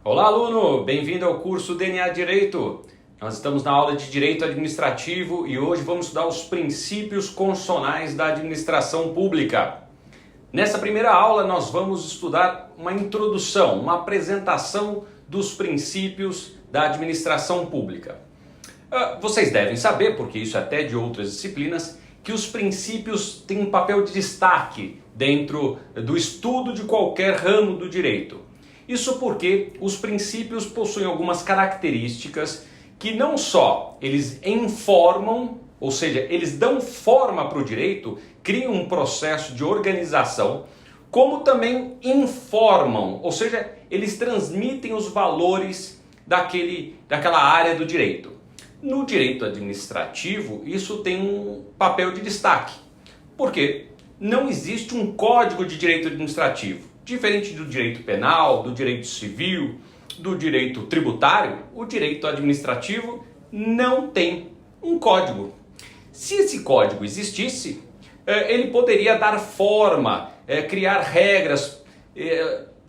Olá, aluno! Bem-vindo ao curso DNA Direito. Nós estamos na aula de Direito Administrativo e hoje vamos estudar os princípios constitucionais da administração pública. Nessa primeira aula nós vamos estudar uma introdução, uma apresentação dos princípios da administração pública. Vocês devem saber, porque isso é até de outras disciplinas, que os princípios têm um papel de destaque dentro do estudo de qualquer ramo do direito. Isso porque os princípios possuem algumas características que não só eles informam, ou seja, eles dão forma para o direito, criam um processo de organização, como também informam, ou seja, eles transmitem os valores daquela área do direito. No direito administrativo, isso tem um papel de destaque, porque não existe um código de direito administrativo. Diferente do direito penal, do direito civil, do direito tributário, o direito administrativo não tem um código. Se esse código existisse, ele poderia dar forma, criar regras,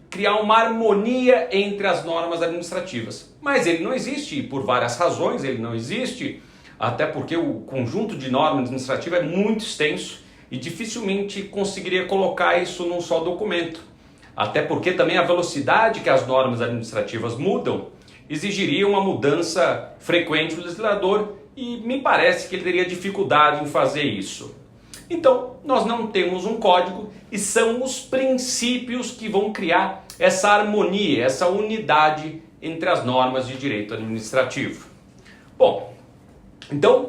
criar uma harmonia entre as normas administrativas. Mas ele não existe, e por várias razões ele não existe, até porque o conjunto de normas administrativas é muito extenso e dificilmente conseguiria colocar isso num só documento. Até porque também a velocidade que as normas administrativas mudam exigiria uma mudança frequente do legislador e me parece que ele teria dificuldade em fazer isso. Então, nós não temos um código e são os princípios que vão criar essa harmonia, essa unidade entre as normas de direito administrativo. Bom, então,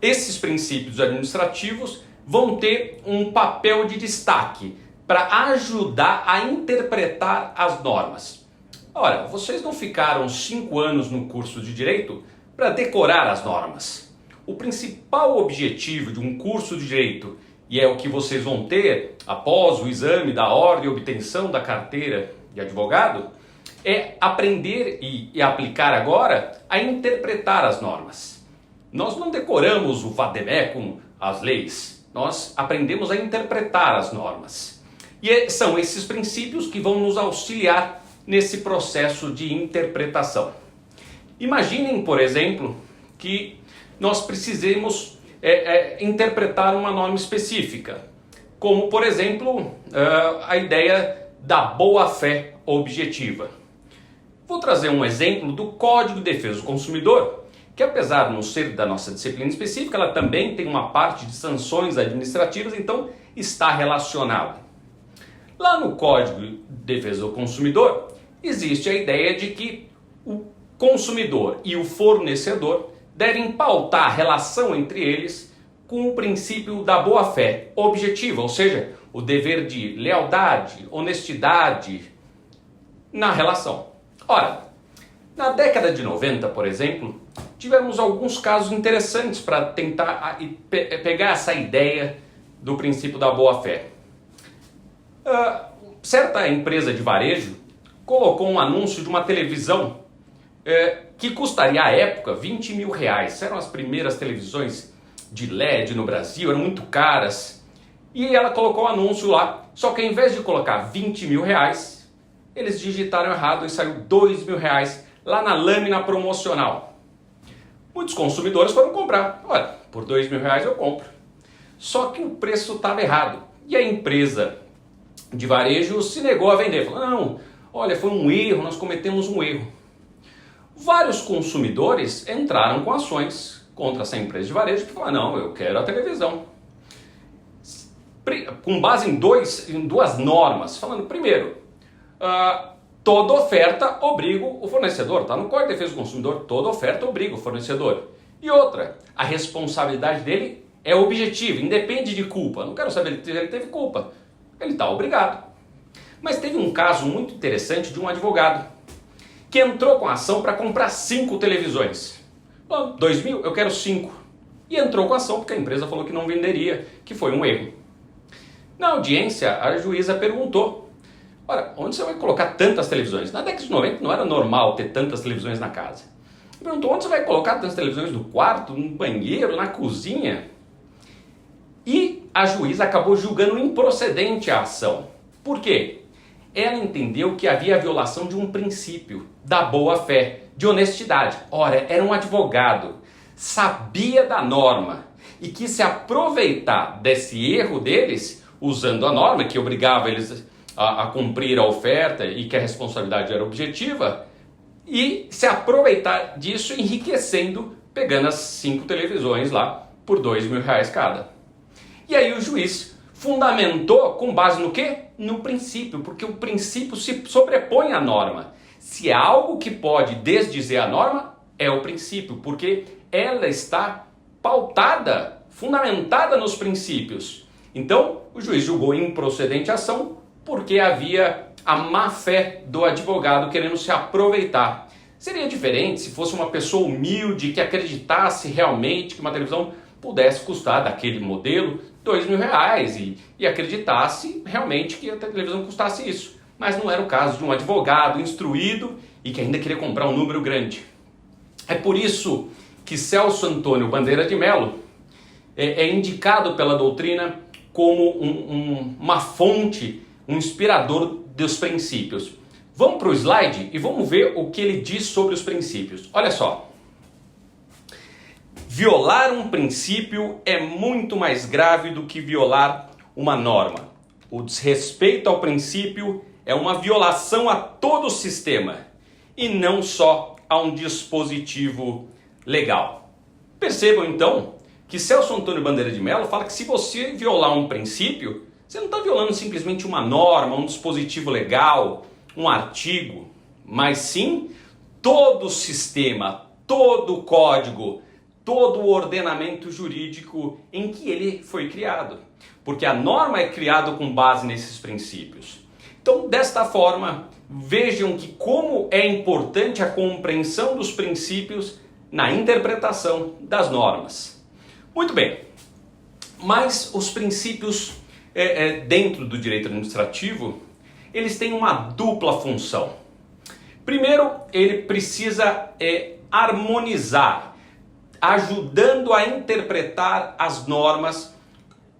esses princípios administrativos vão ter um papel de destaque para ajudar a interpretar as normas. Ora, vocês não ficaram 5 anos no curso de Direito para decorar as normas. O principal objetivo de um curso de Direito, e é o que vocês vão ter após o exame da ordem e obtenção da carteira de advogado, é aprender e aplicar agora a interpretar as normas. Nós não decoramos o vademecum, as leis, nós aprendemos a interpretar as normas. E são esses princípios que vão nos auxiliar nesse processo de interpretação. Imaginem, por exemplo, que nós precisemos interpretar uma norma específica, como, por exemplo, a ideia da boa-fé objetiva. Vou trazer um exemplo do Código de Defesa do Consumidor, que apesar de não ser da nossa disciplina específica, ela também tem uma parte de sanções administrativas, então está relacionado. Lá no Código de Defesa do Consumidor, existe a ideia de que o consumidor e o fornecedor devem pautar a relação entre eles com o princípio da boa-fé objetiva, ou seja, o dever de lealdade, honestidade na relação. Ora, na década de 90, por exemplo, tivemos alguns casos interessantes para tentar pegar essa ideia do princípio da boa-fé. Certa empresa de varejo colocou um anúncio de uma televisão que custaria à época 20 mil reais. Eram as primeiras televisões de LED no Brasil, eram muito caras. E ela colocou o anúncio lá, só que ao invés de colocar 20 mil reais, eles digitaram errado e saiu 2 mil reais lá na lâmina promocional. Muitos consumidores foram comprar. Olha, por 2 mil reais eu compro. Só que o preço estava errado. E a empresa de varejo se negou a vender. Falou, não, olha, foi um erro, nós cometemos um erro. Vários consumidores entraram com ações contra essa empresa de varejo que falaram, não, eu quero a televisão. Com base em duas normas, falando, primeiro, toda oferta obriga o fornecedor, está no Código de Defesa do Consumidor, toda oferta obriga o fornecedor. E outra, a responsabilidade dele é objetiva, independe de culpa. Não quero saber se ele teve culpa. Ele está obrigado. Mas teve um caso muito interessante de um advogado que entrou com a ação para comprar 5 televisões. Bom, 2 mil, eu quero 5. E entrou com a ação porque a empresa falou que não venderia, que foi um erro. Na audiência, a juíza perguntou, ora, onde você vai colocar tantas televisões? Na década de 90 não era normal ter tantas televisões na casa. Perguntou, onde você vai colocar tantas televisões? No quarto, no banheiro, na cozinha? E a juíza acabou julgando improcedente a ação. Por quê? ela entendeu que havia a violação de um princípio da boa-fé, de honestidade. Ora, era um advogado, sabia da norma e quis se aproveitar desse erro deles, usando a norma que obrigava eles a cumprir a oferta e que a responsabilidade era objetiva, e se aproveitar disso enriquecendo, pegando as 5 televisões lá por R$2.000 cada. E aí o juiz fundamentou com base no quê? No princípio, porque o princípio se sobrepõe à norma. Se há algo que pode desdizer a norma, é o princípio, porque ela está pautada, fundamentada nos princípios. Então, o juiz julgou improcedente a ação porque havia a má fé do advogado querendo se aproveitar. Seria diferente se fosse uma pessoa humilde que acreditasse realmente que uma televisão pudesse custar daquele modelo R$2.000 e acreditasse realmente que a televisão custasse isso. Mas não era o caso de um advogado instruído e que ainda queria comprar um número grande. É por isso que Celso Antônio Bandeira de Mello é indicado pela doutrina como uma fonte, um inspirador dos princípios. Vamos para o slide e vamos ver o que ele diz sobre os princípios. Olha só. Violar um princípio é muito mais grave do que violar uma norma. O desrespeito ao princípio é uma violação a todo o sistema e não só a um dispositivo legal. Percebam então que Celso Antônio Bandeira de Mello fala que se você violar um princípio, você não está violando simplesmente uma norma, um dispositivo legal, um artigo, mas sim todo o sistema, todo o código, todo o ordenamento jurídico em que ele foi criado. Porque a norma é criada com base nesses princípios. Então, desta forma, vejam que como é importante a compreensão dos princípios na interpretação das normas. Muito bem, mas os princípios dentro do direito administrativo, eles têm uma dupla função. Primeiro, ele precisa harmonizar, ajudando a interpretar as normas,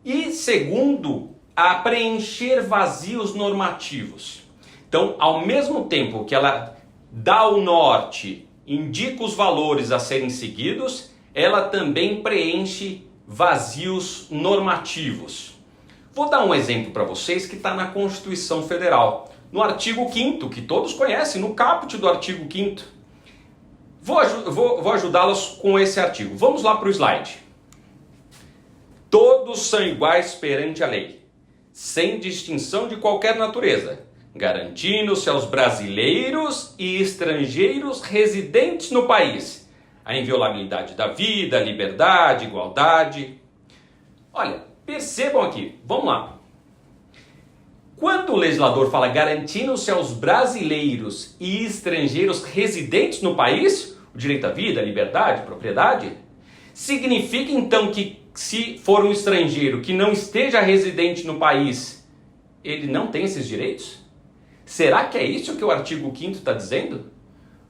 e segundo, a preencher vazios normativos. Então, ao mesmo tempo que ela dá o norte, indica os valores a serem seguidos, ela também preenche vazios normativos. Vou dar um exemplo para vocês que está na Constituição Federal, no artigo 5º, que todos conhecem, no caput do artigo 5º. Vou ajudá-los com esse artigo. Vamos lá para o slide. Todos são iguais perante a lei, sem distinção de qualquer natureza, garantindo-se aos brasileiros e estrangeiros residentes no país a inviolabilidade da vida, liberdade, igualdade. Olha, percebam aqui, vamos lá. Quando o legislador fala garantindo-se aos brasileiros e estrangeiros residentes no país, o direito à vida, liberdade, propriedade, significa então que se for um estrangeiro que não esteja residente no país, ele não tem esses direitos? Será que é isso que o artigo 5º está dizendo?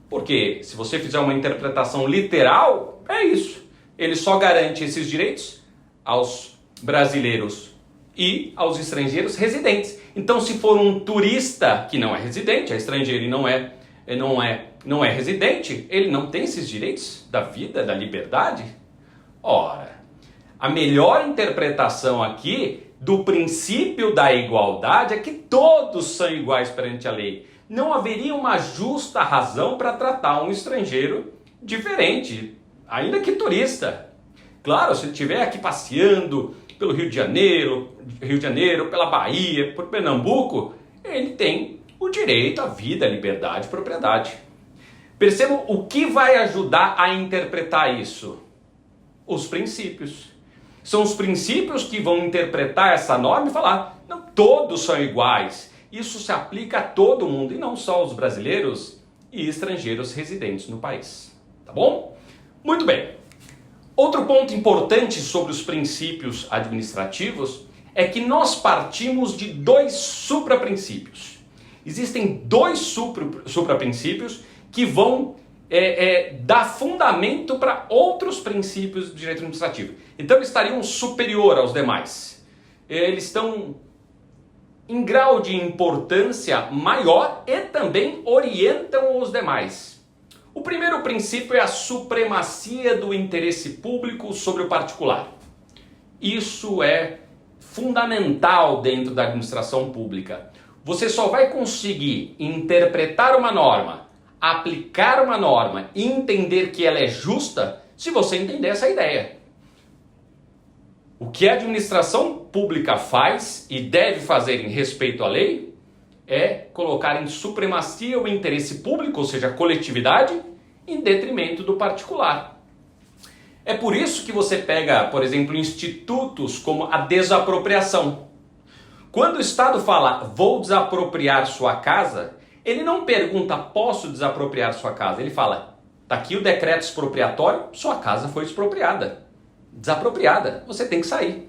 Porque se você fizer uma interpretação literal, é isso. Ele só garante esses direitos aos brasileiros e aos estrangeiros residentes. Então, se for um turista que não é residente, é estrangeiro e não é residente, ele não tem esses direitos da vida, da liberdade? Ora, a melhor interpretação aqui do princípio da igualdade é que todos são iguais perante a lei. Não haveria uma justa razão para tratar um estrangeiro diferente, ainda que turista. Claro, se ele estiver aqui passeando pelo Rio de Janeiro, pela Bahia, por Pernambuco, ele tem o direito à vida, à liberdade e propriedade. Percebam o que vai ajudar a interpretar isso? Os princípios. São os princípios que vão interpretar essa norma e falar, não, todos são iguais. Isso se aplica a todo mundo e não só aos brasileiros e estrangeiros residentes no país. Tá bom? Muito bem. Outro ponto importante sobre os princípios administrativos é que nós partimos de 2 supraprincípios. Existem 2 supraprincípios que vão dar fundamento para outros princípios do direito administrativo. Então eles estariam superior aos demais. Eles estão em grau de importância maior e também orientam os demais. O primeiro princípio é a supremacia do interesse público sobre o particular. Isso é fundamental dentro da administração pública. Você só vai conseguir interpretar uma norma, aplicar uma norma e entender que ela é justa se você entender essa ideia. O que a administração pública faz e deve fazer em respeito à lei é colocar em supremacia o interesse público, ou seja, a coletividade, em detrimento do particular. É por isso que você pega, por exemplo, institutos como a desapropriação. Quando o Estado fala, vou desapropriar sua casa, ele não pergunta, posso desapropriar sua casa? Ele fala, está aqui o decreto expropriatório, sua casa foi expropriada. Desapropriada, você tem que sair.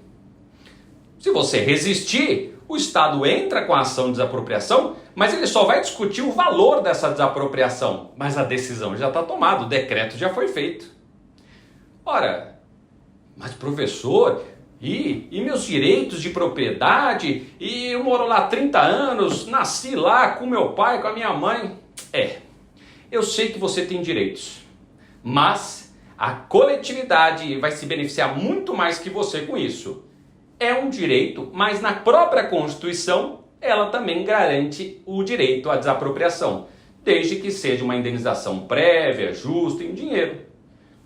Se você resistir, o Estado entra com a ação de desapropriação, mas ele só vai discutir o valor dessa desapropriação. Mas a decisão já está tomada, o decreto já foi feito. Ora, mas professor, e meus direitos de propriedade? E eu moro lá há 30 anos, nasci lá com meu pai, com a minha mãe. Eu sei que você tem direitos, mas a coletividade vai se beneficiar muito mais que você com isso. É um direito, mas na própria Constituição ela também garante o direito à desapropriação, desde que seja uma indenização prévia, justa, em dinheiro.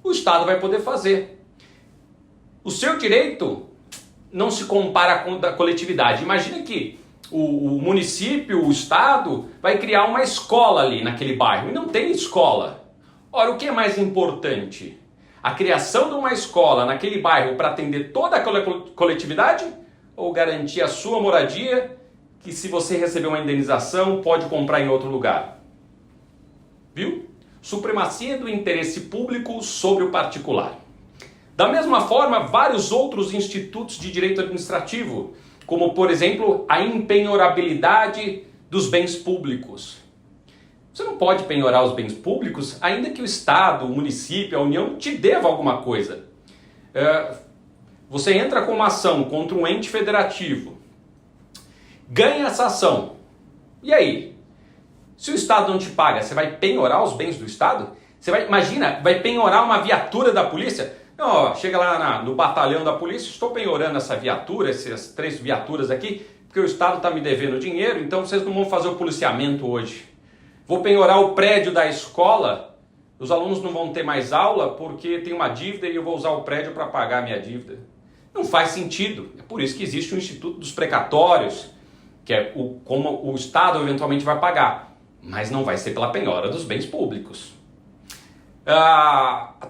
O Estado vai poder fazer. O seu direito não se compara com o da coletividade. Imagina que o município, o Estado, vai criar uma escola ali naquele bairro e não tem escola. Ora, o que é mais importante? A criação de uma escola naquele bairro para atender toda a coletividade ou garantir a sua moradia, que se você receber uma indenização pode comprar em outro lugar? Viu? Supremacia do interesse público sobre o particular. Da mesma forma, vários outros institutos de direito administrativo, como por exemplo a impenhorabilidade dos bens públicos. Você não pode penhorar os bens públicos, ainda que o Estado, o município, a União te deva alguma coisa. Você entra com uma ação contra um ente federativo, ganha essa ação. E aí? Se o Estado não te paga, você vai penhorar os bens do Estado? Imagina, vai penhorar uma viatura da polícia? Não, chega lá no batalhão da polícia, estou penhorando essa viatura, essas 3 viaturas aqui, porque o Estado está me devendo dinheiro, então vocês não vão fazer o policiamento hoje. Vou penhorar o prédio da escola, os alunos não vão ter mais aula porque tem uma dívida e eu vou usar o prédio para pagar a minha dívida. Não faz sentido. É por isso que existe o Instituto dos Precatórios, que é como o Estado eventualmente vai pagar, mas não vai ser pela penhora dos bens públicos.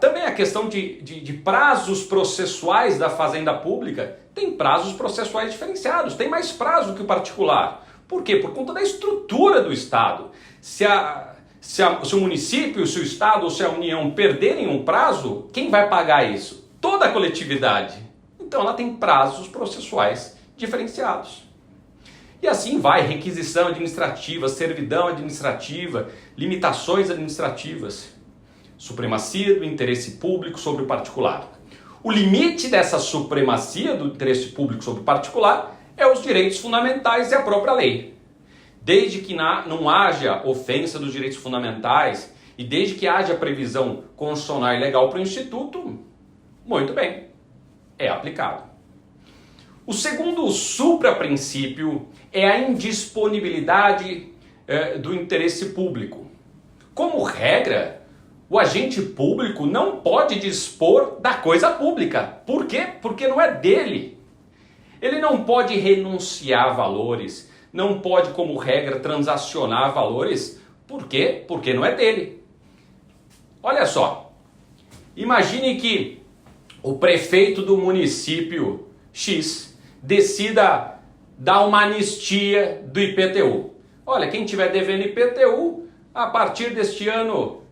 Também a questão de prazos processuais da fazenda pública, tem prazos processuais diferenciados, tem mais prazo que o particular. Por quê? Por conta da estrutura do Estado. Se o município, se o Estado ou se a União perderem um prazo, quem vai pagar isso? Toda a coletividade. Então ela tem prazos processuais diferenciados. E assim vai, requisição administrativa, servidão administrativa, limitações administrativas. Supremacia do interesse público sobre o particular. O limite dessa supremacia do interesse público sobre o particular é os direitos fundamentais e a própria lei. Desde que não haja ofensa dos direitos fundamentais e desde que haja previsão constitucional e legal para o Instituto, muito bem, é aplicado. O segundo supra-princípio é a indisponibilidade do interesse público. Como regra, o agente público não pode dispor da coisa pública. Por quê? Porque não é dele. Ele não pode renunciar a valores, não pode, como regra, transacionar valores. Por quê? Porque não é dele. Olha só, imagine que o prefeito do município X decida dar uma anistia do IPTU. Olha, quem tiver devendo IPTU, a partir deste ano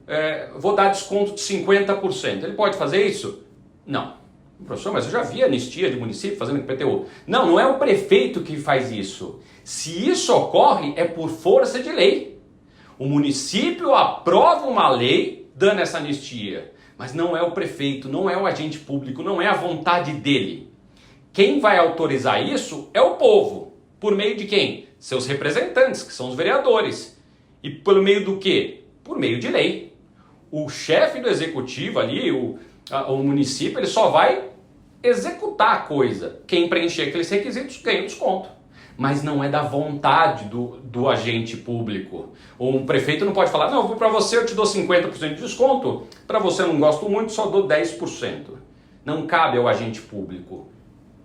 vou dar desconto de 50%. Ele pode fazer isso? Não. Professor, mas eu já vi anistia de município fazendo IPTU. Não, não é o prefeito que faz isso. Se isso ocorre, é por força de lei. O município aprova uma lei dando essa anistia. Mas não é o prefeito, não é o agente público, não é a vontade dele. Quem vai autorizar isso é o povo. Por meio de quem? Seus representantes, que são os vereadores. E por meio do quê? Por meio de lei. O chefe do executivo ali, o município, ele só vai executar a coisa. Quem preencher aqueles requisitos ganha desconto. Mas não é da vontade do agente público. Um prefeito não pode falar, não, para você eu te dou 50% de desconto, para você eu não gosto muito, só dou 10%. Não cabe ao agente público.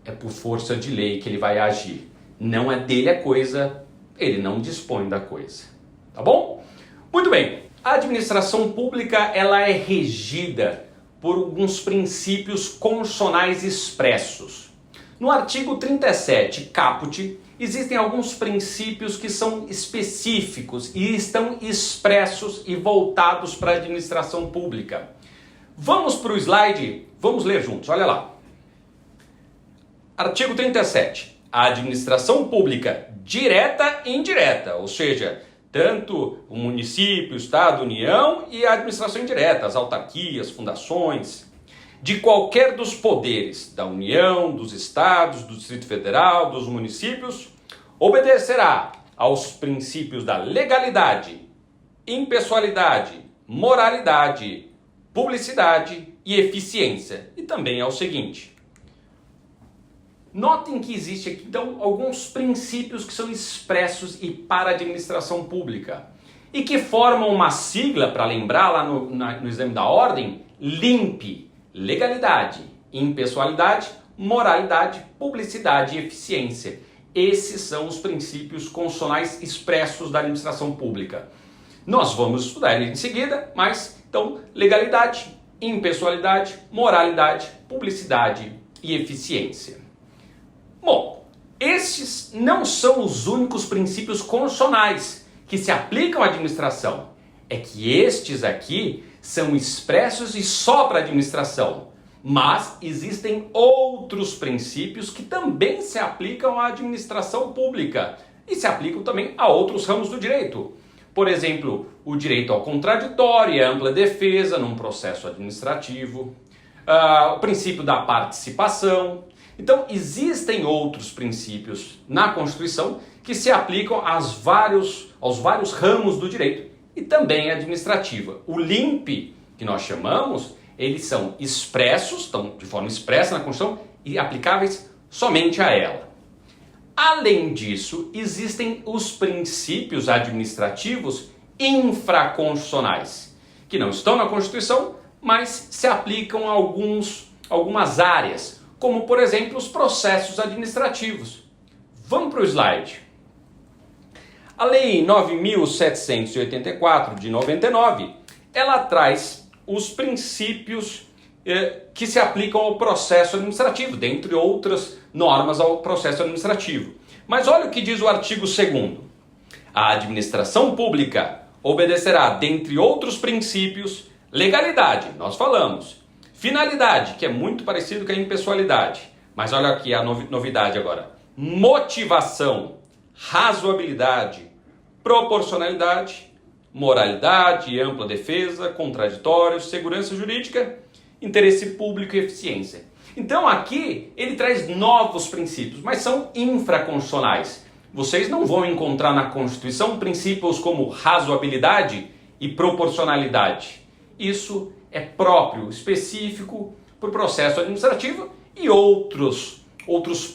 É por força de lei que ele vai agir. Não é dele a coisa, ele não dispõe da coisa. Tá bom? Muito bem. A administração pública, ela é regida por alguns princípios constitucionais expressos. No artigo 37, caput, existem alguns princípios que são específicos e estão expressos e voltados para a administração pública. Vamos para o slide, vamos ler juntos, olha lá. Artigo 37. A administração pública direta e indireta, ou seja, tanto o município, o Estado, a União e a administração indireta, as autarquias, fundações, de qualquer dos poderes da União, dos Estados, do Distrito Federal, dos municípios, obedecerá aos princípios da legalidade, impessoalidade, moralidade, publicidade e eficiência. E também ao seguinte. Notem que existe aqui, então, alguns princípios que são expressos e para a administração pública e que formam uma sigla, para lembrar lá no exame da ordem, LIMP, legalidade, impessoalidade, moralidade, publicidade e eficiência. Esses são os princípios constitucionais expressos da administração pública. Nós vamos estudar ele em seguida, mas, então, legalidade, impessoalidade, moralidade, publicidade e eficiência. Bom, esses não são os únicos princípios constitucionais que se aplicam à administração. É que estes aqui são expressos e só para a administração. Mas existem outros princípios que também se aplicam à administração pública e se aplicam também a outros ramos do direito. Por exemplo, o direito ao contraditório e à ampla defesa num processo administrativo, o princípio da participação. Então, existem outros princípios na Constituição que se aplicam aos vários ramos do direito e também administrativa. O LIMP, que nós chamamos, eles são expressos, estão de forma expressa na Constituição e aplicáveis somente a ela. Além disso, existem os princípios administrativos infraconstitucionais, que não estão na Constituição, mas se aplicam a algumas áreas, como, por exemplo, os processos administrativos. Vamos para o slide. A Lei 9.784, de 99, ela traz os princípios que se aplicam ao processo administrativo, dentre outras normas ao processo administrativo. Mas olha o que diz o artigo 2º. A administração pública obedecerá, dentre outros princípios, legalidade, nós falamos, finalidade, que é muito parecido com a impessoalidade, mas olha aqui a novidade agora, motivação, razoabilidade, proporcionalidade, moralidade, ampla defesa, contraditório, segurança jurídica, interesse público e eficiência. Então aqui ele traz novos princípios, mas são infraconstitucionais. Vocês não vão encontrar na Constituição princípios como razoabilidade e proporcionalidade. Isso é próprio, específico para o processo administrativo e outros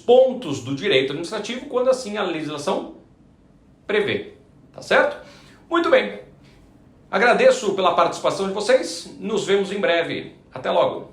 pontos do direito administrativo, quando assim a legislação prevê. Tá certo? Muito bem. Agradeço pela participação de vocês. Nos vemos em breve. Até logo.